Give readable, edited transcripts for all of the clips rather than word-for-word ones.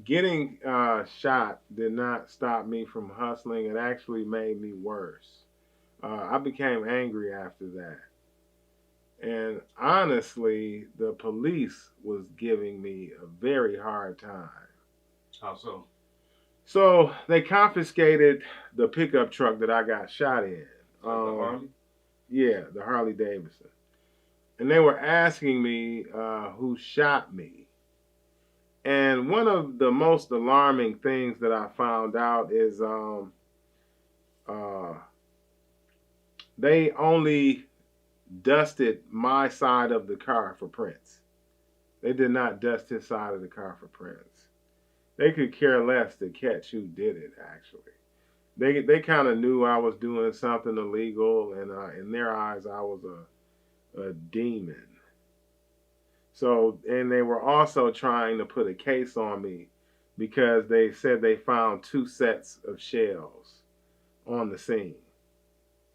Getting shot did not stop me from hustling. It actually made me worse. I became angry after that. And honestly, the police was giving me a very hard time. How so? So they confiscated the pickup truck that I got shot in. Is that the Harley? Yeah, the Harley Davidson. And they were asking me who shot me. And one of the most alarming things that I found out is uh, they only dusted my side of the car for prints. They did not dust his side of the car for prints. They could care less to catch who did it. Actually, they kind of knew I was doing something illegal, and in their eyes, I was a demon. So, and they were also trying to put a case on me because they said they found two sets of shells on the scene.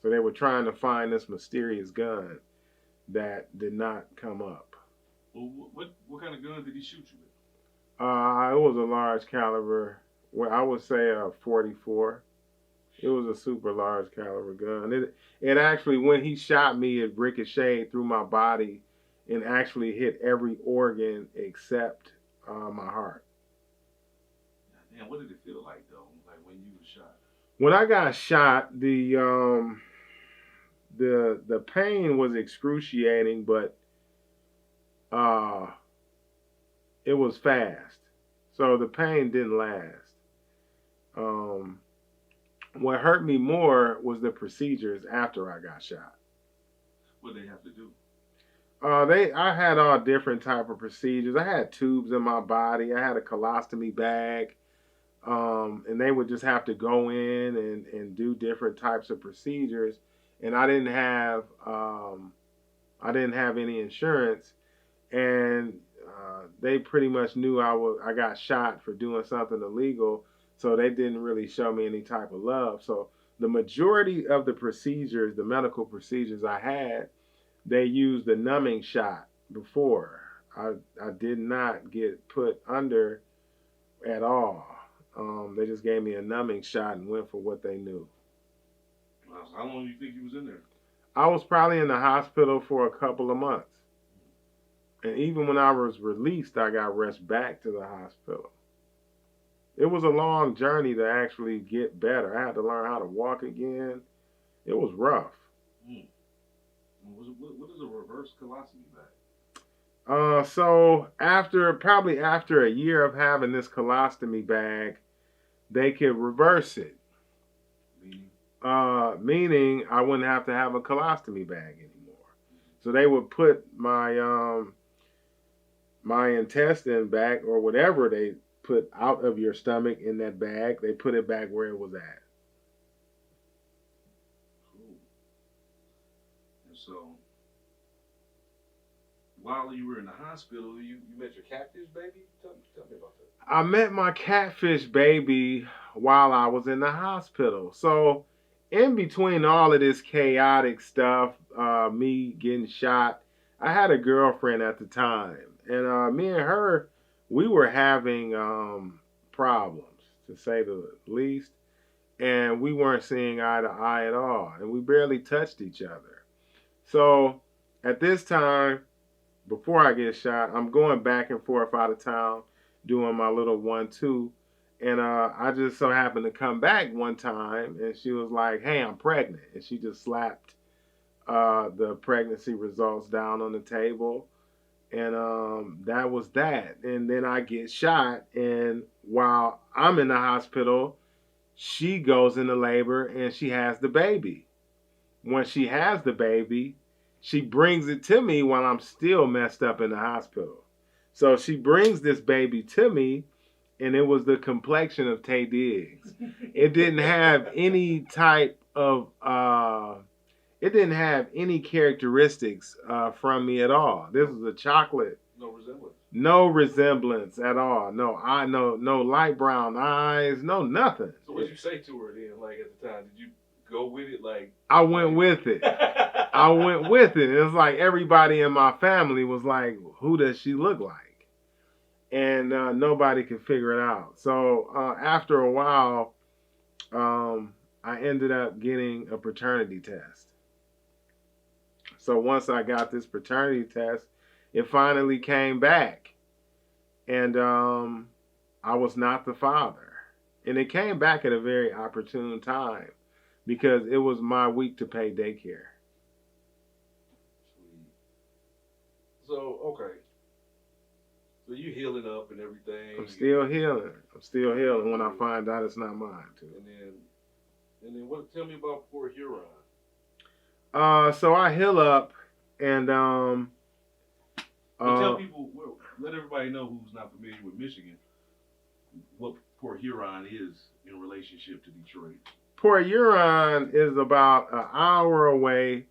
So they were trying to find this mysterious gun that did not come up. Well, what kind of gun did he shoot you with? It was a large caliber. Well, I would say a 44. It was a super large caliber gun. It actually, when he shot me, it ricocheted through my body and actually hit every organ except my heart. Damn, what did it feel like though? Like when you were shot? When I got shot, the pain was excruciating, but uh, it was fast, so the pain didn't last. Um, what hurt me more was the procedures after I got shot. What did they have to do? I had all different type of procedures. I had tubes in my body. I had a colostomy bag, and they would just have to go in and do different types of procedures. And I didn't have any insurance, and they pretty much knew I got shot for doing something illegal, so they didn't really show me any type of love. So the majority of the procedures, the medical procedures I had, they used the numbing shot before. I did not get put under at all. They just gave me a numbing shot and went for what they knew. Wow, how long do you think you was in there? I was probably in the hospital for a couple of months. And even when I was released, I got rushed back to the hospital. It was a long journey to actually get better. I had to learn how to walk again. It was rough. Hmm. What is a reverse colostomy bag? So after a year of having this colostomy bag, they could reverse it. Meaning? Meaning I wouldn't have to have a colostomy bag anymore. So they would put my intestine back or whatever they put out of your stomach in that bag. They put it back where it was at. Cool. And so, while you were in the hospital, you met your catfish baby. Tell me about that. I met my catfish baby while I was in the hospital. So, in between all of this chaotic stuff, me getting shot, I had a girlfriend at the time. And me and her, we were having problems, to say the least. And we weren't seeing eye to eye at all. And we barely touched each other. So, at this time, before I get shot, I'm going back and forth out of town doing my little 1-2. And I just so happened to come back one time and she was like, "Hey, I'm pregnant." And she just slapped the pregnancy results down on the table. And that was that. And then I get shot. And while I'm in the hospital, she goes into labor and she has the baby. Once she has the baby, she brings it to me while I'm still messed up in the hospital. So she brings this baby to me, and it was the complexion of Tay Diggs. It didn't have any type of, it didn't have any characteristics from me at all. This was a chocolate. No resemblance. No resemblance at all. No light brown eyes. No nothing. So what did you say to her then? Like at the time, did you go with it? I went with it. I went with it. It's like everybody in my family was like, "Who does she look like?" and nobody could figure it out. So after a while, I ended up getting a paternity test. So once I got this paternity test, it finally came back, and I was not the father. And it came back at a very opportune time because it was my week to pay daycare. Sweet. So okay, so you healing up and everything, I'm still healing. I'm still healing when I find out it's not mine too. and then what? Tell me about Port Huron. So I heal up, and But tell uh, people, well, let everybody know who's not familiar with Michigan, what Port Huron is in relationship to Detroit. Port Huron is about an hour away,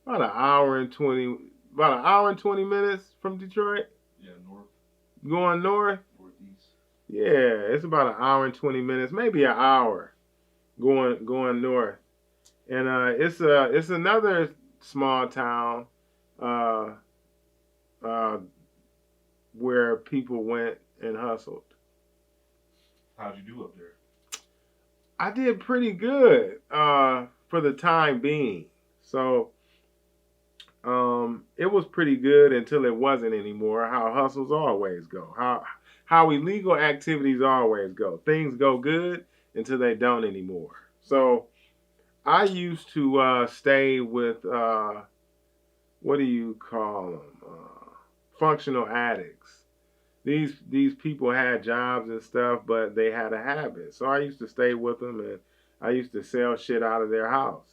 about an hour and 20, about an hour and 20 minutes from Detroit. Yeah, north, Going north, northeast. yeah, it's about an hour and 20 minutes, maybe an hour going north. And it's another small town uh, uh, where people went and hustled. How'd you do up there? I did pretty good for the time being. So it was pretty good until it wasn't anymore. How hustles always go. How illegal activities always go. Things go good until they don't anymore. So I used to stay with what do you call them? Functional addicts. These people had jobs and stuff, but they had a habit. So I used to stay with them, and I used to sell shit out of their house.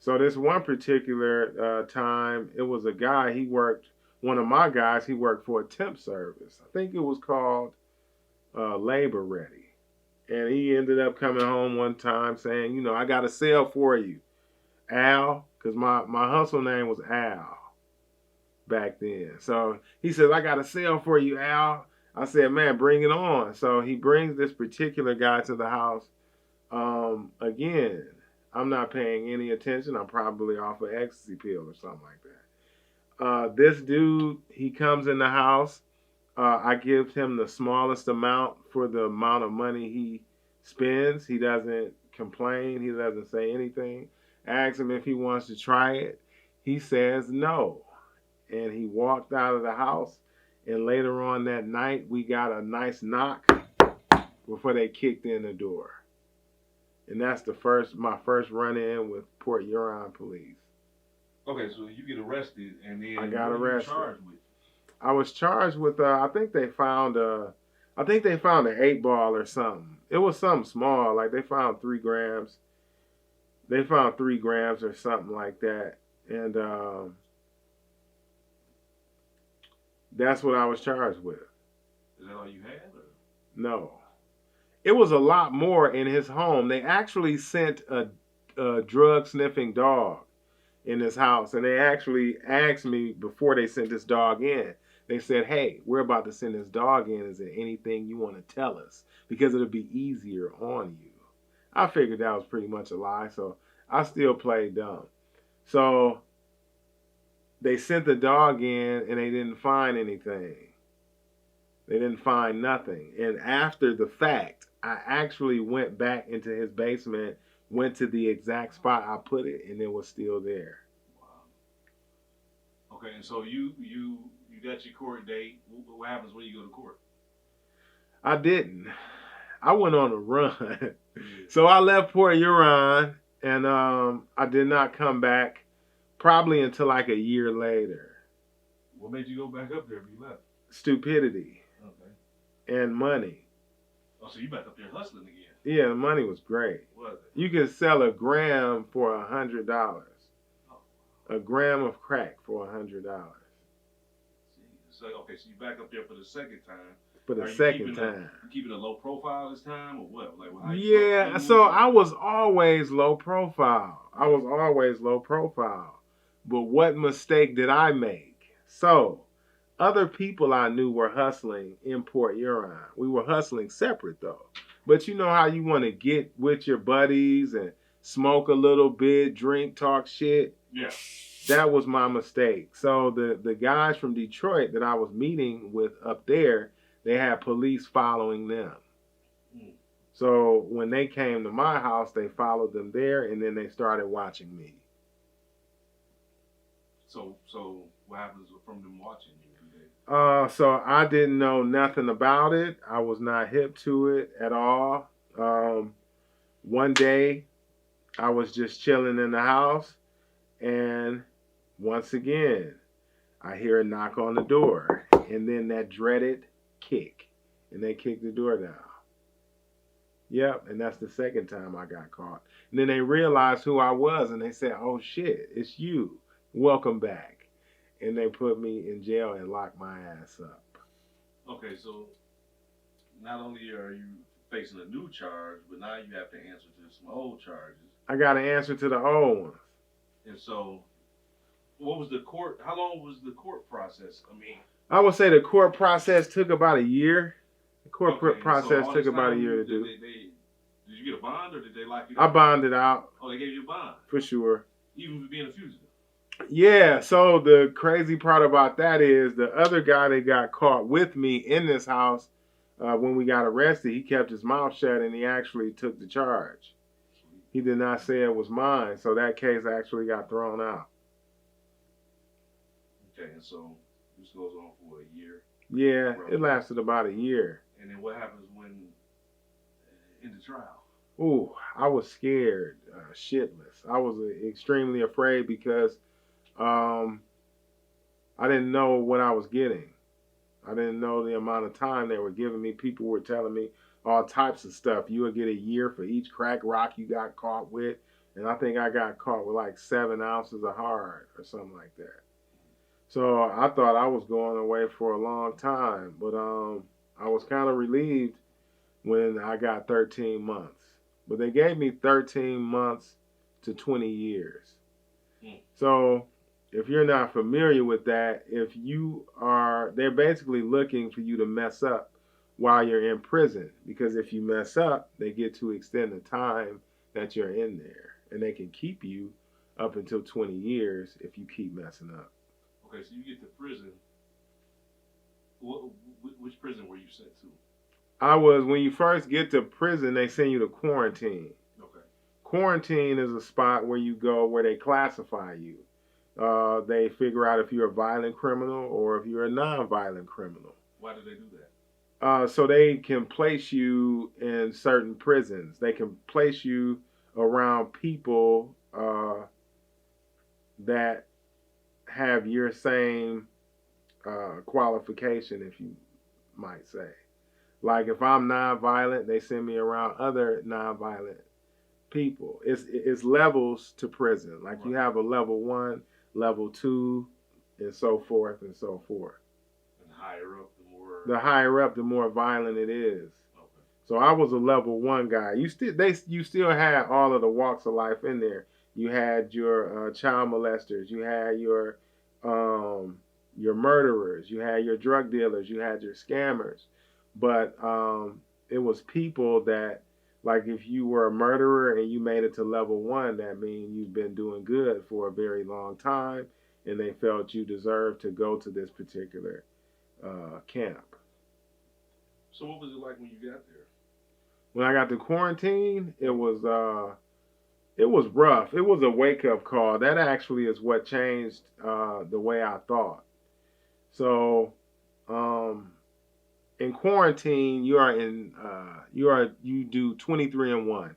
So this one particular time, it was a guy. He worked. One of my guys. He worked for a temp service. I think it was called Labor Ready. And he ended up coming home one time saying, I got a sale for you, Al, because my hustle name was Al back then. So he says, I got a sale for you, Al. I said, man, bring it on. So he brings this particular guy to the house. Again, I'm not paying any attention. I'm probably off an ecstasy pill or something like that. This dude, he comes in the house. I give him the smallest amount for the amount of money he spends. He doesn't complain. He doesn't say anything. I ask him if he wants to try it. He says no. And he walked out of the house. And later on that night, we got a nice knock before they kicked in the door. And that's my first run in with Port Huron police. Okay, so you get arrested, and then I got what are you arrested. charged with? I was charged with I think they found an 8 ball or something. It was something small, like they found 3 grams. They found 3 grams or something like that, and that's what I was charged with. Is that all you had? Or? No, it was a lot more in his home. They actually sent a drug sniffing dog in his house, and they actually asked me before they sent this dog in. They said, "Hey, we're about to send this dog in. Is there anything you want to tell us? Because it'll be easier on you." I figured that was pretty much a lie, so I still played dumb. So they sent the dog in, and they didn't find anything. They didn't find nothing. And after the fact, I actually went back into his basement, went to the exact spot I put it, and it was still there. Wow. Okay, and so you got your court date. What happens when you go to court? I didn't. I went on a run. So I left Port Huron, and I did not come back probably until like a year later. What made you go back up there if you left? Stupidity. Okay. And money. Oh, so you back up there hustling again? Yeah, the money was great. What? You can sell a gram for $100. A gram of crack for $100. So okay, so you back up there for the second time. For the second time. You keeping a low profile this time, or what? Like, yeah, so I was always low profile. But what mistake did I make? So, other people I knew were hustling in Port Huron. We were hustling separate though. But you know how you want to get with your buddies and smoke a little bit, drink, talk shit? Yeah. That was my mistake. So the guys from Detroit that I was meeting with up there, they had police following them. Mm. So when they came to my house, they followed them there, and then they started watching me. So what happens from them watching you? So I didn't know nothing about it. I was not hip to it at all. Um, One day, I was just chilling in the house, and once again, I hear a knock on the door, and then that dreaded kick, and they kicked the door down. Yep, and that's the second time I got caught. And then they realized who I was, and they said, "Oh shit, it's you. Welcome back." And they put me in jail and locked my ass up. Okay, so not only are you facing a new charge, but now you have to answer to some old charges. I got to answer to the old ones. And so, what was the court? How long was the court process? I mean, I would say the court process took about a year. The court okay, process so took about a year to do. Did you get a bond or did they lock you I up? bonded out. Oh, they gave you a bond for sure. even for being a fugitive. Yeah, so the crazy part about that is the other guy that got caught with me in this house when we got arrested, he kept his mouth shut and he actually took the charge. He did not say it was mine, so that case actually got thrown out. Okay, and so this goes on for a year. Yeah, it lasted about a year. And then what happens when in the trial? Ooh, I was scared, shitless. I was extremely afraid because I didn't know what I was getting. I didn't know the amount of time they were giving me. People were telling me all types of stuff. You would get a year for each crack rock you got caught with. And I think I got caught with like 7 ounces of hard or something like that. So I thought I was going away for a long time. But I was kind of relieved when I got 13 months. But they gave me 13 months to 20 years. Mm. So if you're not familiar with that, if you are, they're basically looking for you to mess up while you're in prison. Because if you mess up, they get to extend the time that you're in there. And they can keep you up until 20 years if you keep messing up. Okay, so you get to prison. Which prison were you sent to? When you first get to prison, they send you to quarantine. Okay. Quarantine is a spot where you go where they classify you. They figure out if you're a violent criminal or if you're a non-violent criminal. Why do they do that? So they can place you in certain prisons. They can place you around people that have your same qualification, if you might say. Like if I'm non-violent, they send me around other non-violent people. It's levels to prison. Like right. You have a level 1, level 2, and so forth and so forth. And higher up, the higher up, the more violent it is. Okay. So I was a level 1 guy. You still had all of the walks of life in there. You had your child molesters. You had your murderers. You had your drug dealers. You had your scammers. But it was people that, like if you were a murderer and you made it to level 1, that means you've been doing good for a very long time, and they felt you deserved to go to this particular camp. So what was it like when you got there? When I got to quarantine, it was rough. It was a wake-up call. That actually is what changed the way I thought. So in quarantine, you do 23-1.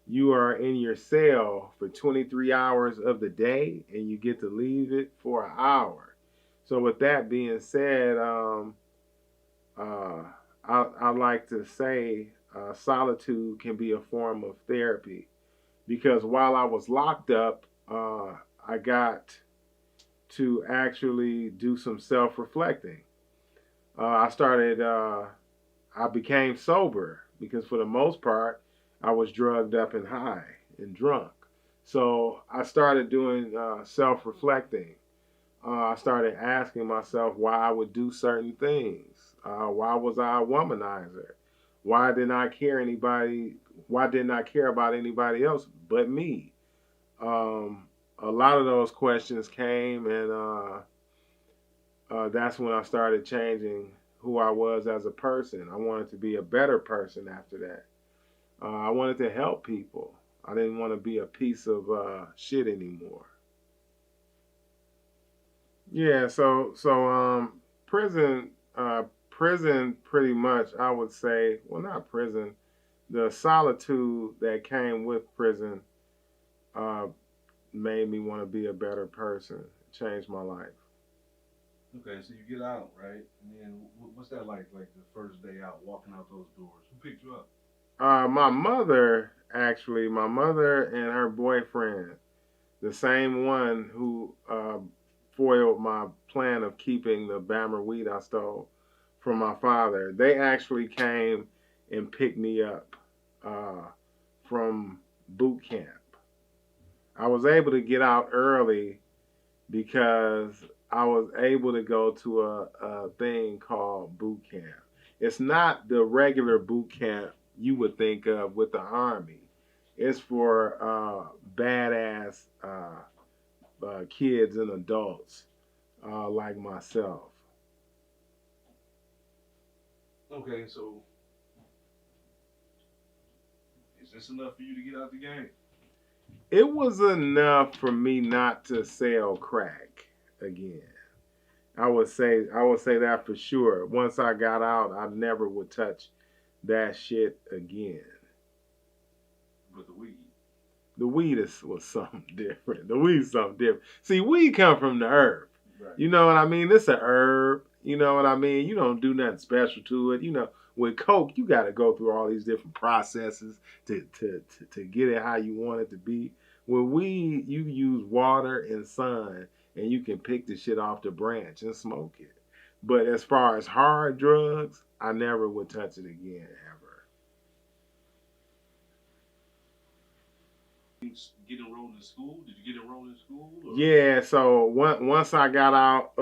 You are in your cell for 23 hours of the day, and you get to leave it for an hour. So with that being said, I like to say solitude can be a form of therapy, because while I was locked up, I got to actually do some self-reflecting. I became sober because for the most part, I was drugged up and high and drunk. So I started doing self-reflecting. I started asking myself why I would do certain things. Why was I a womanizer? Why didn't I care anybody? Why didn't I care about anybody else but me? A lot of those questions came, and that's when I started changing who I was as a person. I wanted to be a better person after that. I wanted to help people. I didn't want to be a piece of shit anymore. Yeah, prison prison pretty much I would say, well not prison, the solitude that came with prison uh made me want to be a better person. It changed my life. Okay, so you get out, right? And then what's that like? Like the first day out, walking out those doors. Who picked you up? My mother actually, my mother and her boyfriend, the same one who foiled my plan of keeping the Bammer weed I stole from my father. They actually came and picked me up uh, from boot camp. I was able to get out early because I was able to go to a thing called boot camp. It's not the regular boot camp you would think of with the army. It's for badass kids and adults like myself. Okay, so is this enough for you to get out the game? It was enough for me not to sell crack again. I would say that for sure. Once I got out, I never would touch that shit again. But the weed. The weed was something different. The weed's something different. See, weed come from the herb. Right. You know what I mean? It's a herb. You know what I mean? You don't do nothing special to it. With coke, you got to go through all these different processes to get it how you want it to be. With weed, you use water and sun, and you can pick the shit off the branch and smoke it. But as far as hard drugs, I never would touch it again ever. Get enrolled in school? Did you get enrolled in school? Or? Yeah, so once I got out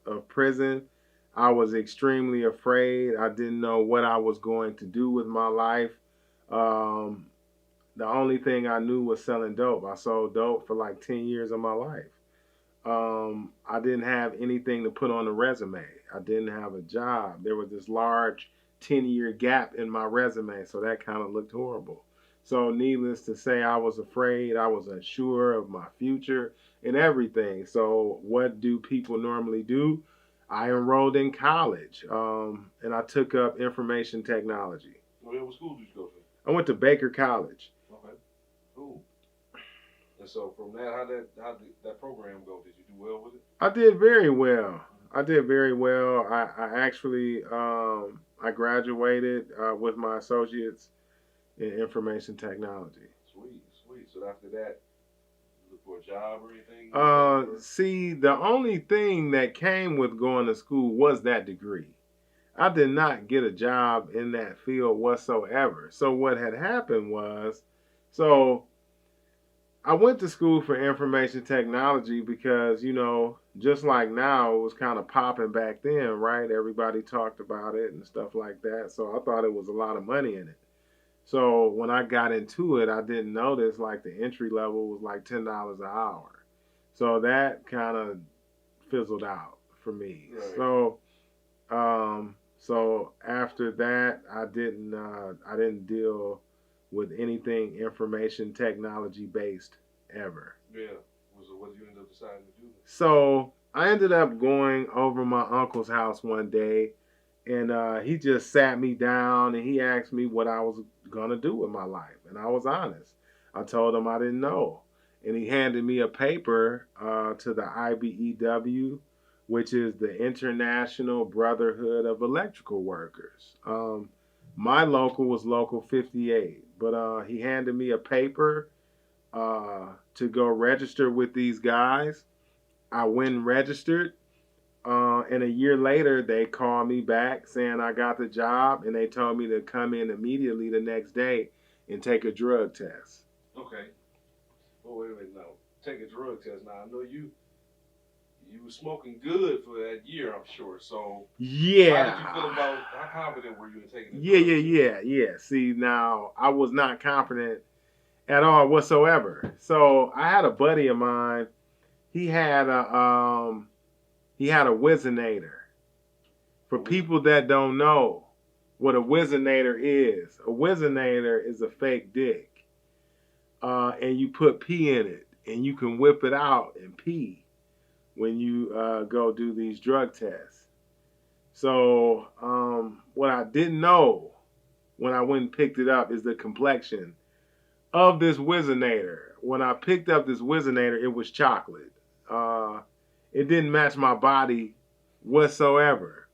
of prison, I was extremely afraid. I didn't know what I was going to do with my life. Um, the only thing I knew was selling dope. I sold dope for like 10 years of my life. I didn't have anything to put on the resume. I didn't have a job. There was this large 10-year gap in my resume, so that kind of looked horrible. So, needless to say, I was afraid. I was unsure of my future and everything. So, what do people normally do? I enrolled in college and I took up information technology. Okay, what school did you go to? I went to Baker College. Okay, cool. And so from that, how did that program go? Did you do well with it? I did very well. I did very well. I actually I graduated with my associates in information technology. Sweet, sweet. So after that, you look for a job or anything? See, the only thing that came with going to school was that degree. I did not get a job in that field whatsoever. So what had happened was, so I went to school for information technology because, just like now, it was kind of popping back then, right? Everybody talked about it and stuff like that. So I thought it was a lot of money in it. So when I got into it, I didn't notice like the entry level was like $10 an hour. So that kind of fizzled out for me. Right. So after that, I didn't deal with anything information technology based ever. Yeah. So what did you end up deciding to do? So I ended up going over my uncle's house one day, and he just sat me down and he asked me what I was gonna do with my life, and I was honest. I told him I didn't know, and he handed me a paper to the IBEW, which is the International Brotherhood of Electrical Workers. My local was Local 58, but he handed me a paper to go register with these guys. I went and registered, and a year later, they called me back saying I got the job, and they told me to come in immediately the next day and take a drug test. Okay. Oh, wait a minute now. Take a drug test. Now, I know you were smoking good for that year, I'm sure. So, yeah. How did you feel about, how confident were you in taking the Yeah. See, now, I was not confident at all whatsoever. So, I had a buddy of mine. He had a Wizinator. For people that don't know what a Wizinator is a fake dick. And you put pee in it, and you can whip it out and pee when you go do these drug tests. So what I didn't know when I went and picked it up is the complexion of this Wizinator. When I picked up this Wizinator, it was chocolate. It didn't match my body whatsoever.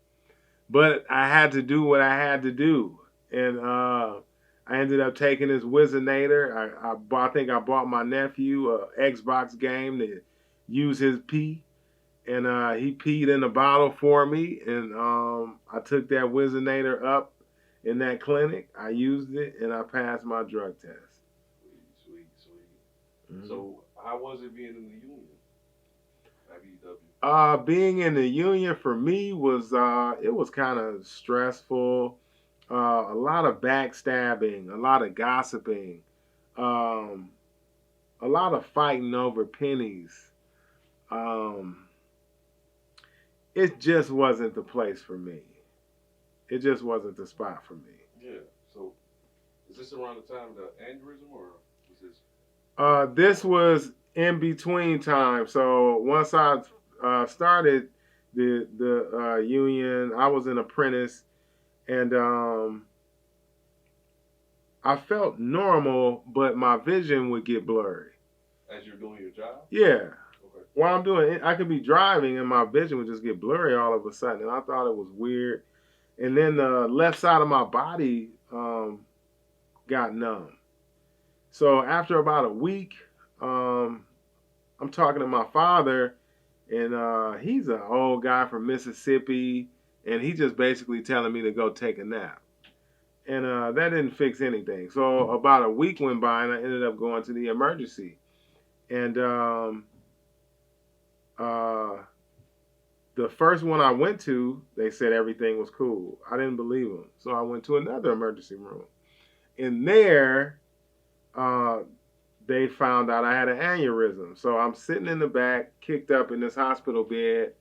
But I had to do what I had to do. And I ended up taking this Wizinator. I think I bought my nephew a Xbox game to use his pee. And he peed in a bottle for me. And I took that Wizinator up in that clinic. I used it and I passed my drug test. Sweet. Mm-hmm. So how was it being in the union? Being in the union for me was it was kind of stressful. A lot of backstabbing, a lot of gossiping, um, a lot of fighting over pennies. Um, it just wasn't the place for me. It just wasn't the spot for me. Yeah. So is this around the time of the aneurysm, or was this? This was in between time. So once I started the union, I was an apprentice, and I felt normal, but my vision would get blurry. As you're doing your job? Yeah. Okay. While I'm doing it, I could be driving and my vision would just get blurry all of a sudden, and I thought it was weird. And then the left side of my body got numb. So after about a week, I'm talking to my father, and he's an old guy from Mississippi, and he just basically telling me to go take a nap. And that didn't fix anything. So about a week went by, and I ended up going to the emergency. And the first one I went to, they said everything was cool. I didn't believe them. So I went to another emergency room. In there, they found out I had an aneurysm. So I'm sitting in the back, kicked up in this hospital bed,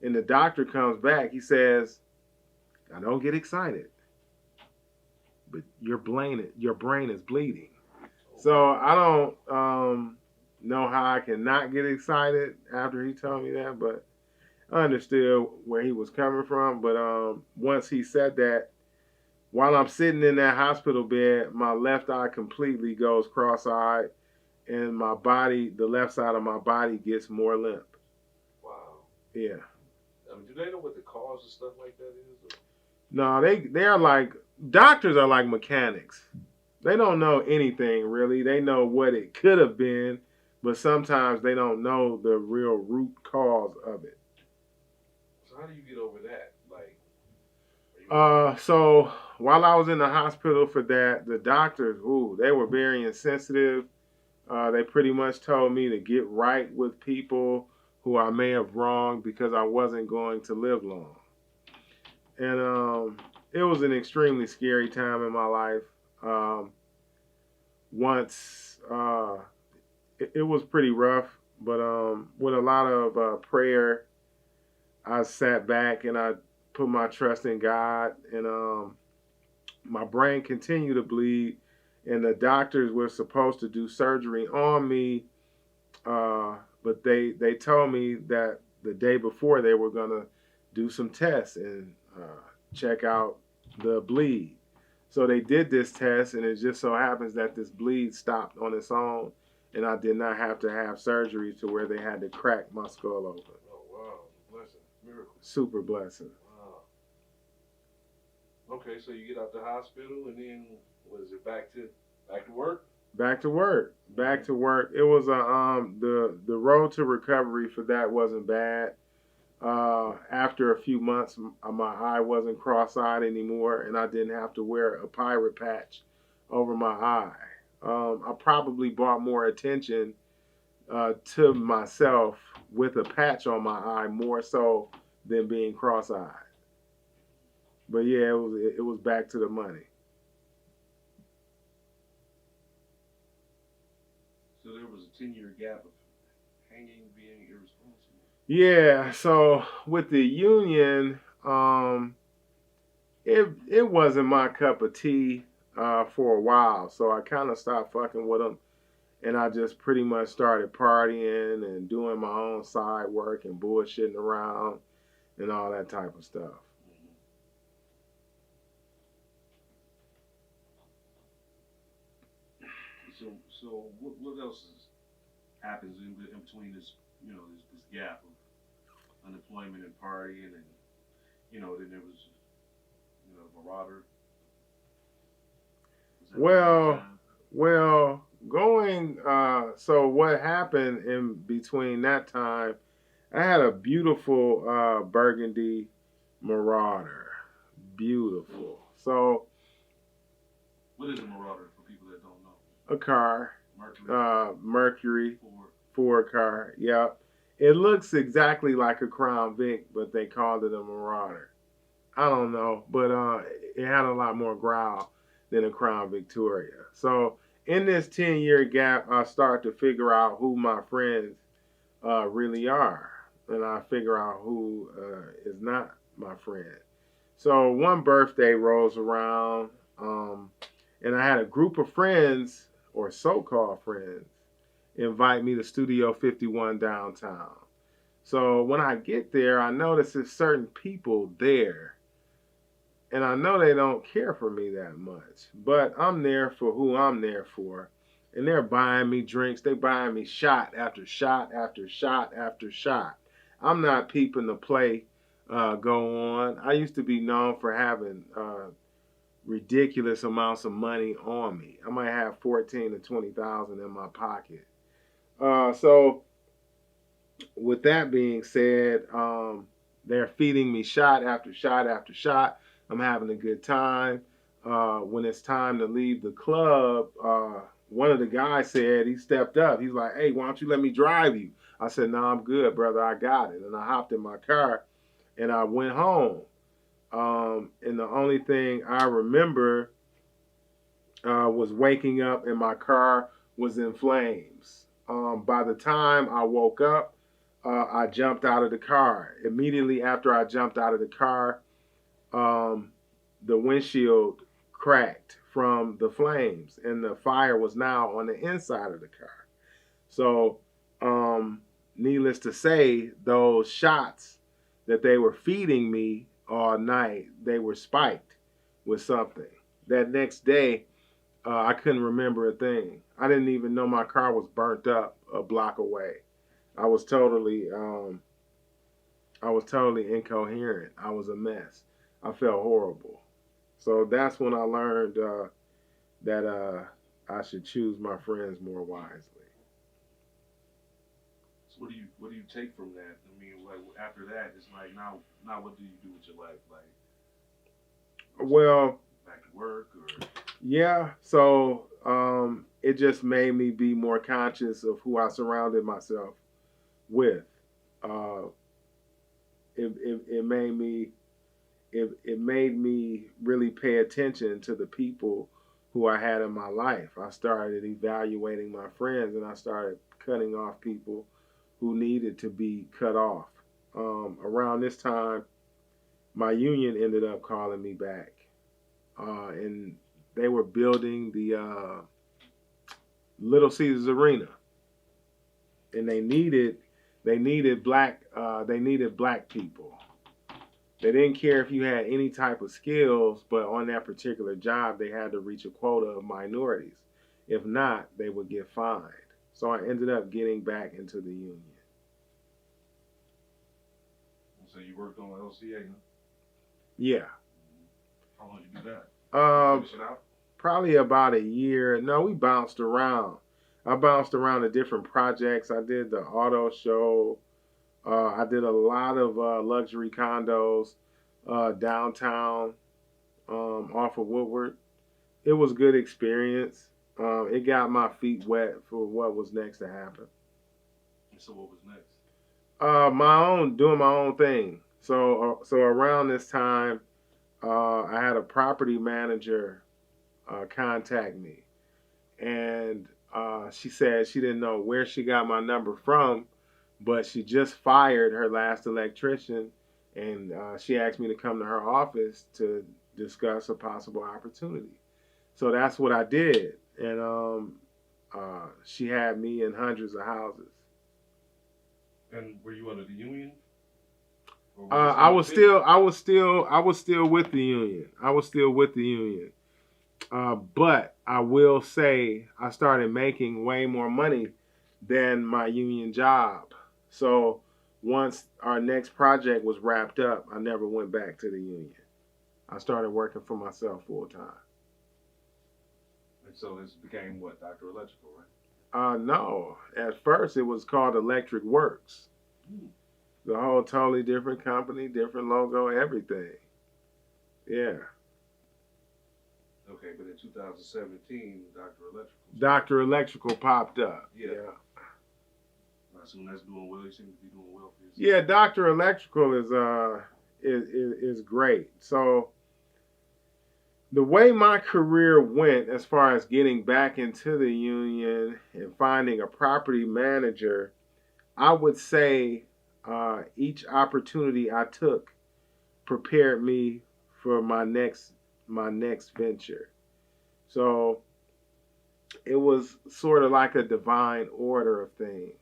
and the doctor comes back. He says, "Now don't get excited, but your brain is bleeding." So I don't know how I can not get excited after he told me that, but I understood where he was coming from. But once he said that, while I'm sitting in that hospital bed, my left eye completely goes cross-eyed, and my body, the left side of my body, gets more limp. Wow. Yeah. Do they know what the cause of stuff like that is? Or? No, they are like, doctors are like mechanics. They don't know anything really. They know what it could have been, but sometimes they don't know the real root cause of it. So how do you get over that? So while I was in the hospital for that, the doctors, they were very insensitive. They pretty much told me to get right with people who I may have wronged because I wasn't going to live long. And it was an extremely scary time in my life. Once it was pretty rough, but with a lot of prayer, I sat back and I put my trust in God, and my brain continued to bleed, and the doctors were supposed to do surgery on me, but they told me that the day before they were gonna do some tests and check out the bleed. So they did this test, and it just so happens that this bleed stopped on its own, and I did not have to have surgery to where they had to crack my skull open. Oh wow, blessing, miracle. Super blessing. Okay, so you get out the hospital, and then what is it? Back to work? Back to work. Back to work. It was the road to recovery for that wasn't bad. After a few months, my eye wasn't cross-eyed anymore, and I didn't have to wear a pirate patch over my eye. I probably brought more attention to myself with a patch on my eye more so than being cross-eyed. But yeah, it was back to the money. So there was a 10-year gap of hanging, being irresponsible. Yeah, so with the union, it wasn't my cup of tea for a while, so I kind of stopped fucking with them, and I just pretty much started partying and doing my own side work and bullshitting around and all that type of stuff. So what else happens in between this, this gap of unemployment and partying, and then there was, Marauder. Well, well, going. So what happened in between that time? I had a beautiful burgundy Marauder, beautiful. So what is a Marauder for people that don't know? a car, Mercury Ford. Ford car. Yep. It looks exactly like a Crown Vic, but they called it a Marauder. I don't know, but it had a lot more growl than a Crown Victoria. So in this 10-year gap, I start to figure out who my friends really are, and I figure out who is not my friend. So one birthday rolls around, and I had a group of friends, or so-called friends, invite me to Studio 51 downtown. So when I get there, I notice there's certain people there, and I know they don't care for me that much, but I'm there for who I'm there for. And they're buying me drinks. They buying me shot after shot after shot after shot. I'm not peeping the play go on. I used to be known for having ridiculous amounts of money on me. I might have 14 to 20,000 in my pocket. So with that being said, they're feeding me shot after shot after shot. I'm having a good time. When it's time to leave the club, one of the guys said, he stepped up. He's like, "Hey, why don't you let me drive you?" I said, "No, I'm good, brother. I got it." And I hopped in my car and I went home. And the only thing I remember was waking up and my car was in flames. By the time I woke up, I jumped out of the car. Immediately after I jumped out of the car, um, the windshield cracked from the flames, and the fire was now on the inside of the car. So, needless to say, those shots that they were feeding me all night, they were spiked with something. That next day, I couldn't remember a thing. I didn't even know my car was burnt up a block away. I was totally, um, I was totally incoherent. I was a mess. I felt horrible. So that's when I learned that I should choose my friends more wisely. So what do you take from that? I mean, like after that, it's like now what do you do with your life? Like Well, back to work or yeah. So it just made me be more conscious of who I surrounded myself with. Uh, it made me it made me really pay attention to the people who I had in my life. I started evaluating my friends, and I started cutting off people who needed to be cut off. Around this time, my union ended up calling me back, and they were building the Little Caesars Arena, and they needed black people. They didn't care if you had any type of skills, but on that particular job, they had to reach a quota of minorities. If not, they would get fined. So I ended up getting back into the union. so you worked on LCA, huh? Yeah. How long did you do that? Um, Finish it out? Probably about a year. No, we bounced around. I bounced around to different projects. I did the auto show. I did a lot of luxury condos downtown off of Woodward. It was good experience. It got my feet wet for what was next to happen. And so what was next? Doing my own thing. So around this time, I had a property manager contact me, and she said she didn't know where she got my number from, but she just fired her last electrician, and she asked me to come to her office to discuss a possible opportunity. So that's what I did, and she had me in hundreds of houses. And were you under the union, or was this I was independent? still, I was still, I was still with the union. I was still with the union. But I will say I started making way more money than my union job. So once our next project was wrapped up, I never went back to the union. I started working for myself full time. And so this became what, Doctor Electrical, right? No, at first it was called Electric Works. Hmm. The whole totally different company, different logo, everything. Yeah. Okay, but in 2017, Doctor Electrical started. Dr. Electrical popped up. Yeah. Yeah. I assume that's doing well. You seem to be doing well for yourself. Yeah, Dr. Electrical is great. So the way my career went as far as getting back into the union and finding a property manager, I would say each opportunity I took prepared me for my next venture. So it was sort of like a divine order of things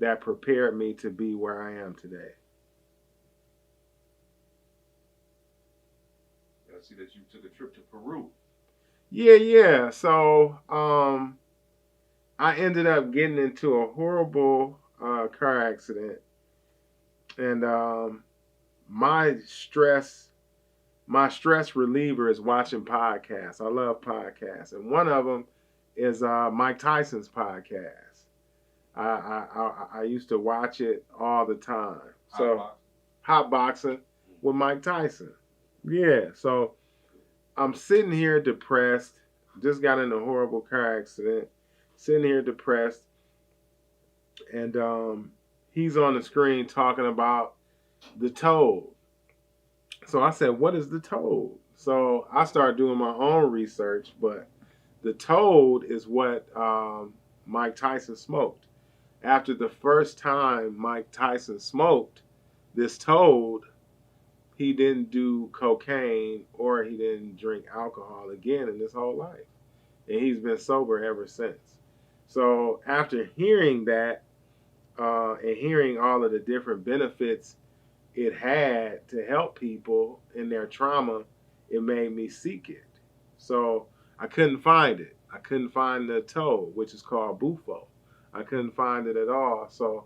that prepared me to be where I am today. I see that you took a trip to Peru. Yeah, yeah. So I ended up getting into a horrible car accident, and my stress my stress reliever is watching podcasts. I love podcasts, and one of them is Mike Tyson's podcast. I used to watch it all the time. Hot So box. hot boxing with Mike Tyson. Yeah. So I'm sitting here depressed. Just got in a horrible car accident. Sitting here depressed, and he's on the screen talking about the toad. So I said, "What is the toad?" So I started doing my own research, but the toad is what Mike Tyson smoked. After the first time Mike Tyson smoked this toad, he didn't do cocaine or he didn't drink alcohol again in his whole life. And he's been sober ever since. So after hearing that and hearing all of the different benefits it had to help people in their trauma, it made me seek it. So I couldn't find it. I couldn't find the toad, which is called bufo. I couldn't find it at all. So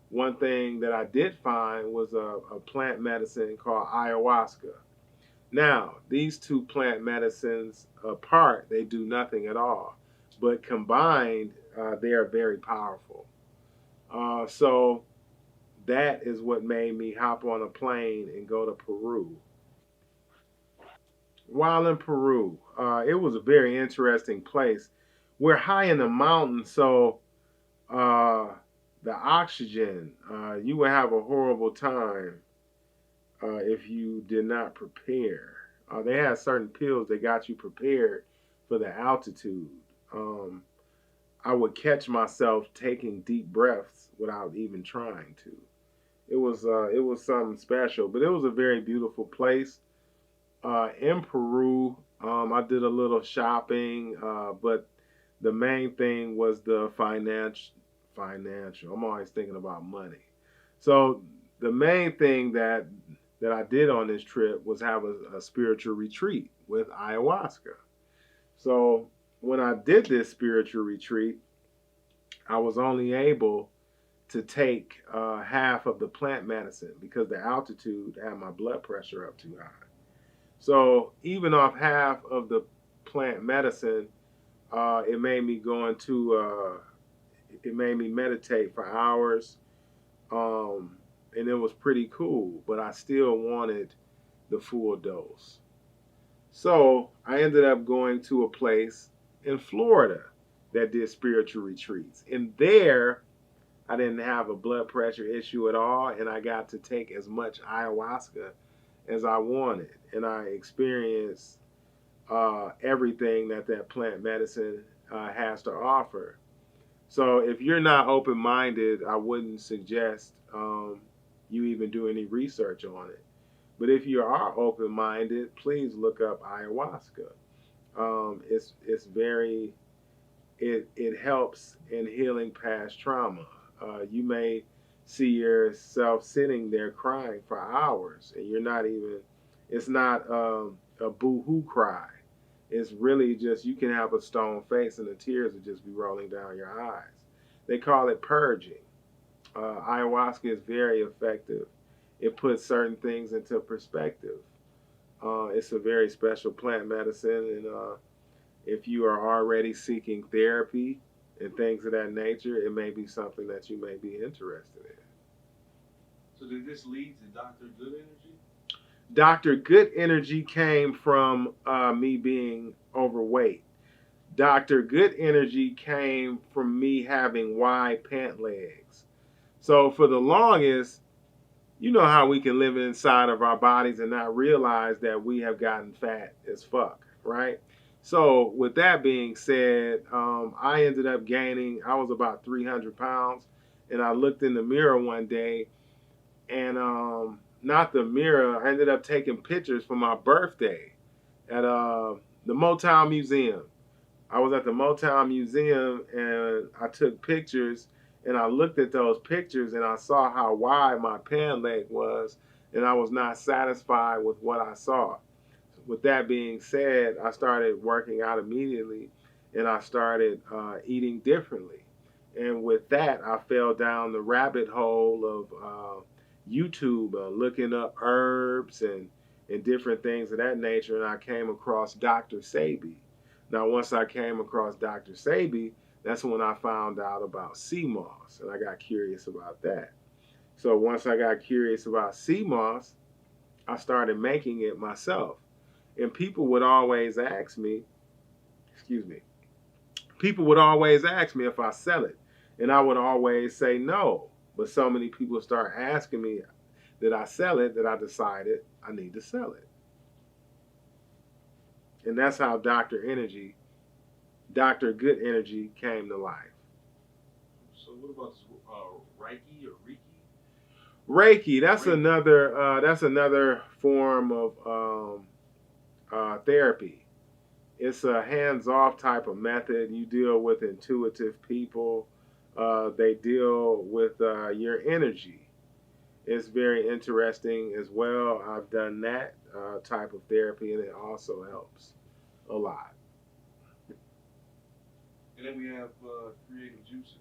one thing that I did find was a plant medicine called ayahuasca. Now, these two plant medicines apart, they do nothing at all. But combined, they are very powerful. So that is what made me hop on a plane and go to Peru. While in Peru, it was a very interesting place. We're high in the mountains, so uh, the oxygen, you would have a horrible time if you did not prepare. They had certain pills that got you prepared for the altitude. Um, I would catch myself taking deep breaths without even trying to. It was something special, but it was a very beautiful place. In Peru, I did a little shopping, but the main thing was the financial. I'm always thinking about money. So the main thing that I did on this trip was have a spiritual retreat with ayahuasca. So when I did this spiritual retreat, I was only able to take half of the plant medicine because the altitude had my blood pressure up too high. So even off half of the plant medicine, it made me go into it made me meditate for hours, and it was pretty cool. But I still wanted the full dose. So I ended up going to a place in Florida that did spiritual retreats, and there I didn't have a blood pressure issue at all, and I got to take as much ayahuasca as I wanted, and I experienced everything that plant medicine has to offer. So if you're not open minded, I wouldn't suggest you even do any research on it. But if you are open minded, please look up ayahuasca. It's very it helps in healing past trauma. You may see yourself sitting there crying for hours, and you're not even. It's not a boo-hoo cry. It's really just you can have a stone face and the tears will just be rolling down your eyes. They call it purging. Ayahuasca is very effective. It puts certain things into perspective. It's a very special plant medicine, and if you are already seeking therapy and things of that nature, it may be something that you may be interested in. So did this lead to Dr. Good Energy? Dr. Good Energy came from me being overweight. Dr. Good Energy came from me having wide pant legs. So for the longest, you know how we can live inside of our bodies and not realize that we have gotten fat as fuck, right? So with that being said, I ended up gaining. I was about 300 pounds, and I looked in the mirror one day, and not the mirror. I ended up taking pictures for my birthday at the Motown Museum. I was at the Motown Museum and I took pictures and I looked at those pictures and I saw how wide my pant leg was and I was not satisfied with what I saw. With that being said, I started working out immediately and I started eating differently. And with that, I fell down the rabbit hole of YouTube, looking up herbs and different things of that nature. And I came across Dr. Sabi. Now, once I came across Dr. Sabi, that's when I found out about sea moss, and I got curious about that. So once I got curious about sea moss, I started making it myself. And people would always ask me, excuse me, people would always ask me if I sell it. And I would always say no. But so many people start asking me that I sell it that I decided I need to sell it. And that's how Dr. Good Energy came to life. So what about Reiki or Reiki? Reiki, Reiki. that's another form of therapy. It's a hands-off type of method. You deal with intuitive people. They deal with your energy. It's very interesting as well. I've done that type of therapy, and it also helps a lot. And then we have creative juices.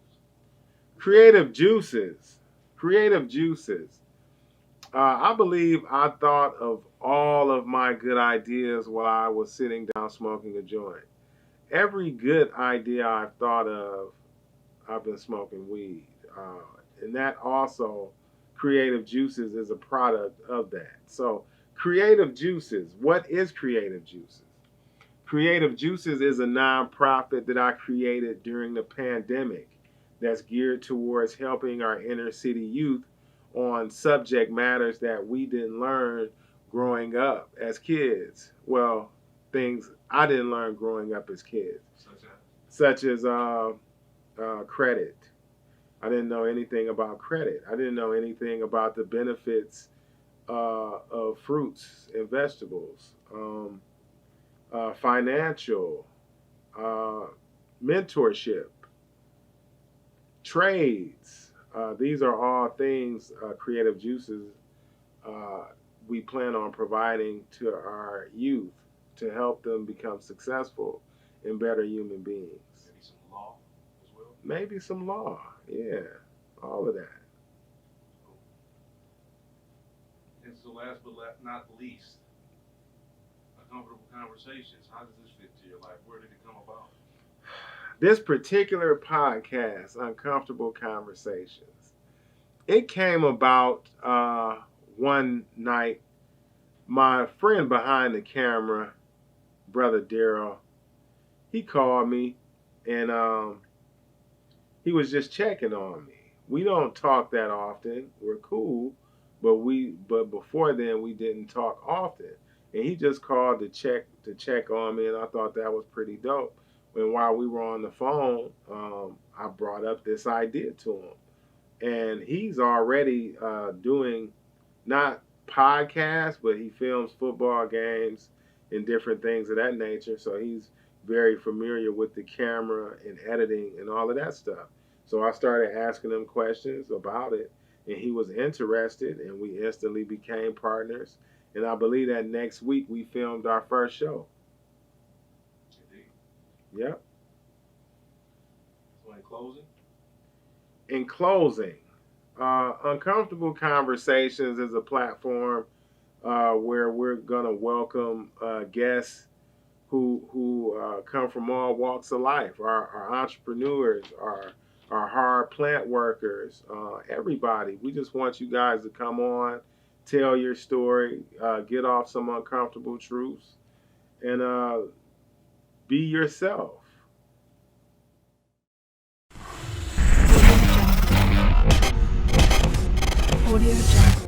Creative juices. Creative juices. I believe I thought of all of my good ideas while I was sitting down smoking a joint. Every good idea I've thought of, I've been smoking weed. And that also, creative juices is a product of that. So, creative juices. What is creative juices? Creative Juices is a nonprofit that I created during the pandemic that's geared towards helping our inner city youth on subject matters that we didn't learn growing up as kids. Well, things I didn't learn growing up as kids, such as credit. I didn't know anything about credit. I didn't know anything about the benefits of fruits and vegetables. Financial, uh, mentorship, trades. These are all things, creative juices, uh, we plan on providing to our youth to help them become successful and better human beings. Maybe some law as well. Maybe some law, yeah, all of that. And so last but not least, uncomfortable conversations. How does this fit to your life? Where did it come about? This particular podcast, Uncomfortable Conversations, it came about one night. My friend behind the camera, brother Daryl, he called me and he was just checking on me. We don't talk that often. We're cool, but before then we didn't talk often. And he just called to check on me, and I thought that was pretty dope. And while we were on the phone, I brought up this idea to him, and he's already doing not podcasts, but he films football games and different things of that nature. So he's very familiar with the camera and editing and all of that stuff. So I started asking him questions about it, and he was interested, and we instantly became partners. And I believe that next week we filmed our first show. Indeed. Yep. So in closing, In closing, Uncomfortable Conversations is a platform where we're gonna welcome guests who come from all walks of life. Our entrepreneurs, our hard plant workers, everybody. We just want you guys to come on, tell your story, get off some uncomfortable truths, and be yourself. Audio Jungle. Audio Jungle.